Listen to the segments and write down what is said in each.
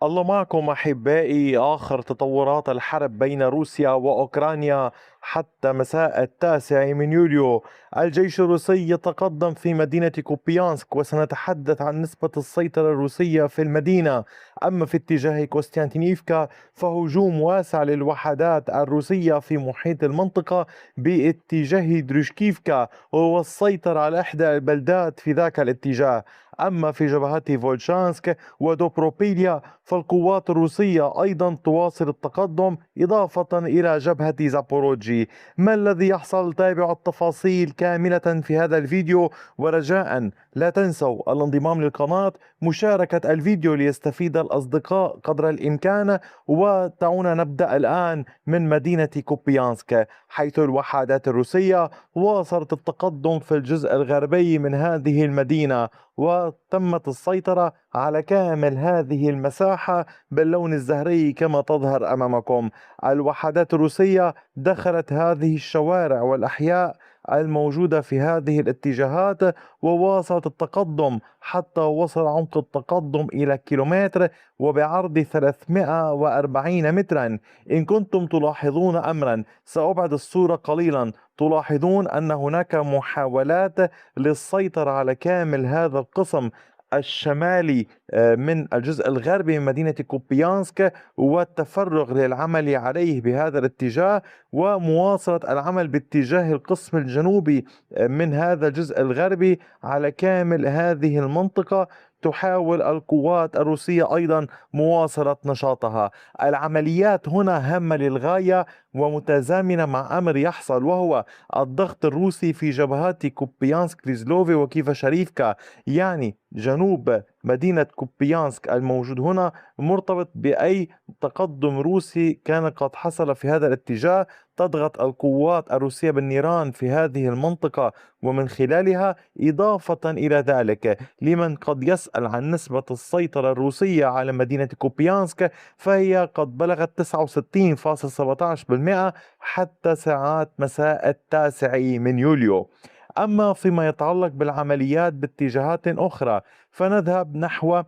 الله معكم أحبائي. آخر تطورات الحرب بين روسيا وأوكرانيا حتى مساء 9 من يوليو، الجيش الروسي يتقدم في مدينة كوبيانسك، وسنتحدث عن نسبة السيطرة الروسية في المدينة. أما في اتجاه كوستانتينيفكا فهجوم واسع للوحدات الروسية في محيط المنطقة باتجاه دروشكيفكا، والسيطرة على إحدى البلدات في ذاك الاتجاه. أما في جبهات فولشانسك ودوبروبيليا فالقوات الروسية أيضا تواصل التقدم إضافة إلى جبهة زابوروجي. ما الذي يحصل؟ تابعوا التفاصيل كاملة في هذا الفيديو، ورجاء لا تنسوا الانضمام للقناة، مشاركة الفيديو ليستفيد الأصدقاء قدر الإمكان. ودعونا نبدأ الآن من مدينة كوبيانسك، حيث الوحدات الروسية واصلت التقدم في الجزء الغربي من هذه المدينة، وتمت السيطرة على كامل هذه المساحة باللون الزهري كما تظهر أمامكم. الوحدات الروسية دخلت هذه الشوارع والأحياء الموجودة في هذه الاتجاهات، وواصلت التقدم حتى وصل عمق التقدم إلى كيلومتر وبعرض 340 مترا. إن كنتم تلاحظون أمرا، سأبعد الصورة قليلا، تلاحظون أن هناك محاولات للسيطرة على كامل هذا القسم الشمالي من الجزء الغربي من مدينة كوبيانسك، والتفرغ للعمل عليه بهذا الاتجاه، ومواصلة العمل باتجاه القسم الجنوبي من هذا الجزء الغربي على كامل هذه المنطقة. تحاول القوات الروسية أيضا مواصلة نشاطها. العمليات هنا هامة للغاية ومتزامنة مع أمر يحصل، وهو الضغط الروسي في جبهات كوبيانسك ليزلوفي وكيف شريفكا، يعني جنوب مدينة كوبيانسك الموجود هنا، مرتبط بأي تقدم روسي كان قد حصل في هذا الاتجاه. تضغط القوات الروسية بالنيران في هذه المنطقة ومن خلالها. إضافة إلى ذلك، لمن قد يسأل عن نسبة السيطرة الروسية على مدينة كوبيانسك، فهي قد بلغت 69.17% حتى ساعات مساء 9 من يوليو. أما فيما يتعلق بالعمليات باتجاهات أخرى، فنذهب نحو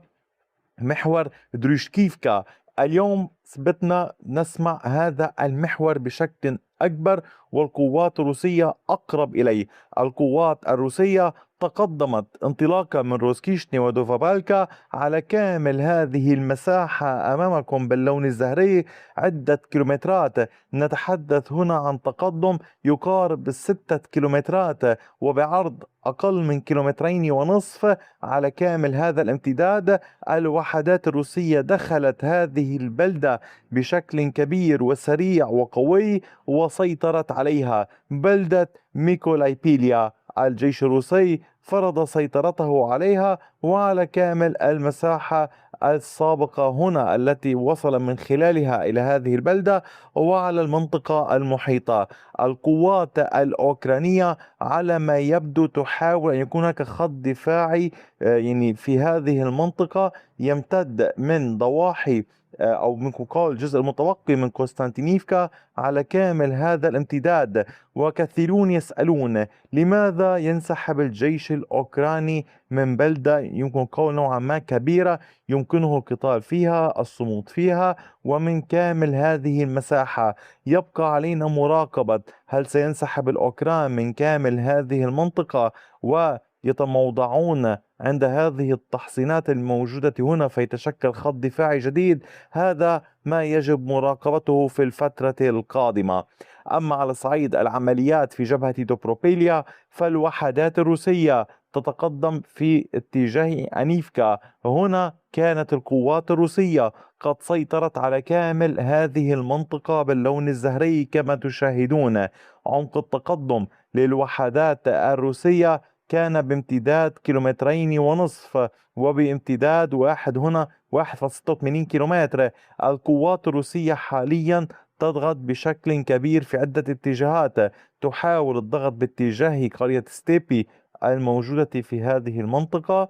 محور دروشكيفكا. اليوم بدنا نسمع هذا المحور بشكل أكبر، والقوات الروسية أقرب إليه. القوات الروسية تقدمت انطلاقا من روسكيشني ودوفابالكا على كامل هذه المساحة أمامكم باللون الزهري عدة كيلومترات. نتحدث هنا عن تقدم يقارب 6 كيلومترات وبعرض أقل من 2.5 كيلومتر على كامل هذا الامتداد. الوحدات الروسية دخلت هذه البلدة بشكل كبير وسريع وقوي وسيطرت عليها. بلدة ميكولايبيليا الجيش الروسي فرض سيطرته عليها وعلى كامل المساحة السابقة هنا التي وصل من خلالها إلى هذه البلدة وعلى المنطقة المحيطة. القوات الأوكرانية على ما يبدو تحاول أن يكون هناك خط دفاعي يعني في هذه المنطقة يمتد من ضواحي أو من قال الجزء المتبقي من قسطنطينيفكا على كامل هذا الامتداد. وكثيرون يسألون لماذا ينسحب الجيش الأوكراني من بلدة يمكن قول نوعا ما كبيرة يمكنه القتال فيها، الصمود فيها، ومن كامل هذه المساحة. يبقى علينا مراقبة هل سينسحب الأوكران من كامل هذه المنطقة ويتموضعون عند هذه التحصينات الموجودة هنا فيتشكل خط دفاعي جديد. هذا ما يجب مراقبته في الفترة القادمة. أما على صعيد العمليات في جبهة دوبروبيليا، فالوحدات الروسية تتقدم في اتجاه أنيفكا. هنا كانت القوات الروسية قد سيطرت على كامل هذه المنطقة باللون الزهري كما تشاهدون. عمق التقدم للوحدات الروسية كان بامتداد 2.5 كيلومتر، وبامتداد واحد هنا 1.86 كيلومتر. القوات الروسية حاليا تضغط بشكل كبير في عدة اتجاهات. تحاول الضغط باتجاه قرية ستيبي الموجودة في هذه المنطقة،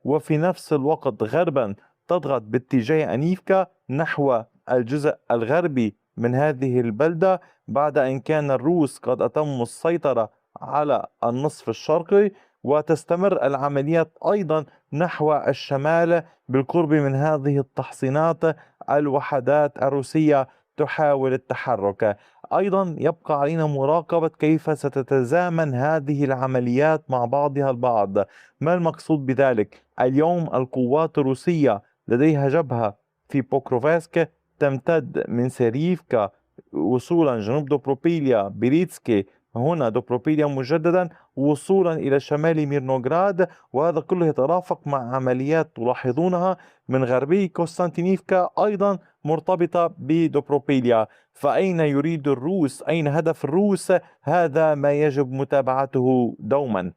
وفي نفس الوقت غربا تضغط باتجاه أنيفكا نحو الجزء الغربي من هذه البلدة، بعد أن كان الروس قد أتموا السيطرة على النصف الشرقي. وتستمر العمليات أيضا نحو الشمال بالقرب من هذه التحصينات. الوحدات الروسية تحاول التحرك. أيضا يبقى علينا مراقبة كيف ستتزامن هذه العمليات مع بعضها البعض. ما المقصود بذلك؟ اليوم القوات الروسية لديها جبهة في بوكروفسك تمتد من سيريفكا وصولا جنوب دوبروبيليا بريتسكي، هنا دوبروبيليا مجددا، وصولا إلى شمال ميرنوغراد. وهذا كله يترافق مع عمليات تلاحظونها من غربي كوستانتينيفكا أيضا مرتبطة بدوبروبيليا. فأين يريد الروس؟ أين هدف الروس؟ هذا ما يجب متابعته دوما.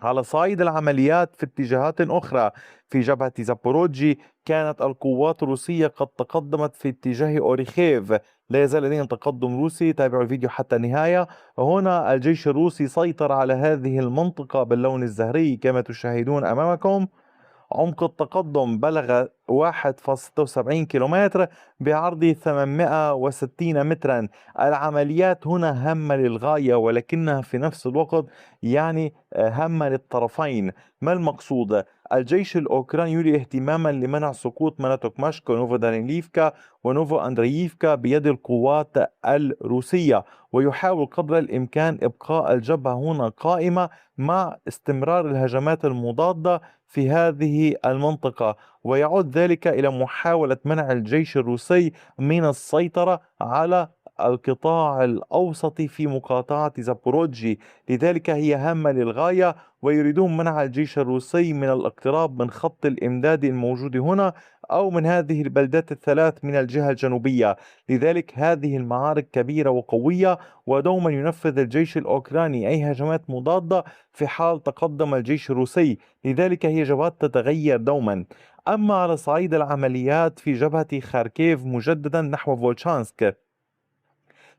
على صعيد العمليات في اتجاهات أخرى في جبهة زابوروجي، كانت القوات الروسية قد تقدمت في اتجاه أوريخيف. لا يزال لدينا تقدم روسي، تابعوا الفيديو حتى النهاية. هنا الجيش الروسي سيطر على هذه المنطقة باللون الزهري كما تشاهدون أمامكم. عمق التقدم بلغ 1.76 كيلومتر بعرض 860 مترا. العمليات هنا هامة للغاية، ولكنها في نفس الوقت هامة للطرفين. ما المقصود؟ الجيش الأوكراني يولي اهتماما لمنع سقوط مناطق ونوفو دانيليفكا ونوفو أندرييفكا بيد القوات الروسية، ويحاول قدر الإمكان إبقاء الجبهة هنا قائمة مع استمرار الهجمات المضادة في هذه المنطقة. ويعود ذلك إلى محاولة منع الجيش الروسي من السيطرة على القطاع الأوسط في مقاطعة زابوروجي. لذلك هي هامة للغاية، ويريدون منع الجيش الروسي من الاقتراب من خط الإمداد الموجود هنا أو من هذه البلدات الثلاث من الجهة الجنوبية. لذلك هذه المعارك كبيرة وقوية، ودوما ينفذ الجيش الأوكراني أي هجمات مضادة في حال تقدم الجيش الروسي. لذلك هي جبهات تتغير دوما. أما على صعيد العمليات في جبهة خاركيف مجددا نحو فولشانسك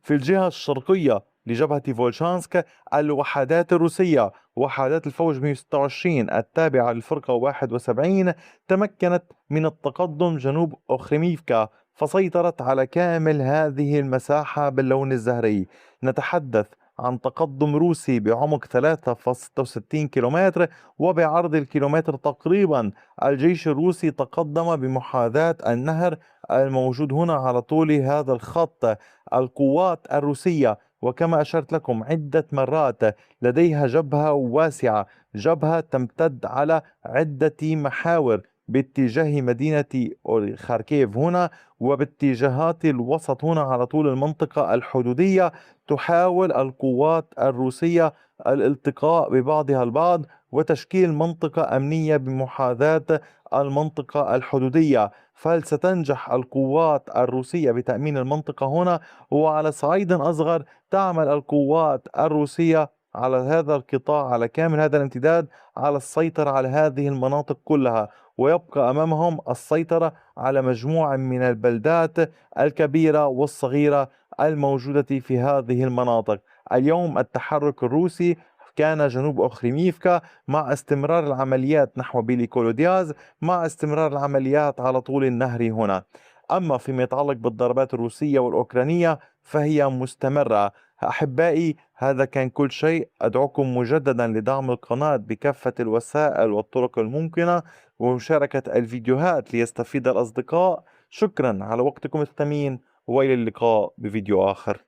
في الجهة الشرقية لجبهة فولشانسك، الوحدات الروسية وحدات الفوج 126 التابعة للفرقة 71 تمكنت من التقدم جنوب أوخريميفكا، فسيطرت على كامل هذه المساحة باللون الزهري. نتحدث عن تقدم روسي بعمق 3.66 كيلومتر وبعرض الكيلومتر تقريبا. الجيش الروسي تقدم بمحاذاة النهر الموجود هنا على طول هذا الخط. القوات الروسية وكما أشرت لكم عدة مرات لديها جبهة واسعة، جبهة تمتد على عدة محاور باتجاه مدينة خاركيف هنا وباتجاهات الوسط هنا على طول المنطقة الحدودية. تحاول القوات الروسية الالتقاء ببعضها البعض وتشكيل منطقة أمنية بمحاذاة المنطقة الحدودية. فهل ستنجح القوات الروسية بتأمين المنطقة هنا؟ وعلى صعيد أصغر تعمل القوات الروسية على هذا القطاع، على كامل هذا الامتداد، على السيطرة على هذه المناطق كلها، ويبقى أمامهم السيطرة على مجموعة من البلدات الكبيرة والصغيرة الموجودة في هذه المناطق. اليوم التحرك الروسي كان جنوب أوخريميفكا مع استمرار العمليات نحو بيليكولودياز، مع استمرار العمليات على طول النهر هنا. أما فيما يتعلق بالضربات الروسية والأوكرانية فهي مستمرة. أحبائي، هذا كان كل شيء. أدعوكم مجددا لدعم القناة بكافة الوسائل والطرق الممكنة ومشاركة الفيديوهات ليستفيد الأصدقاء. شكرا على وقتكم الثمين، وإلى اللقاء بفيديو آخر.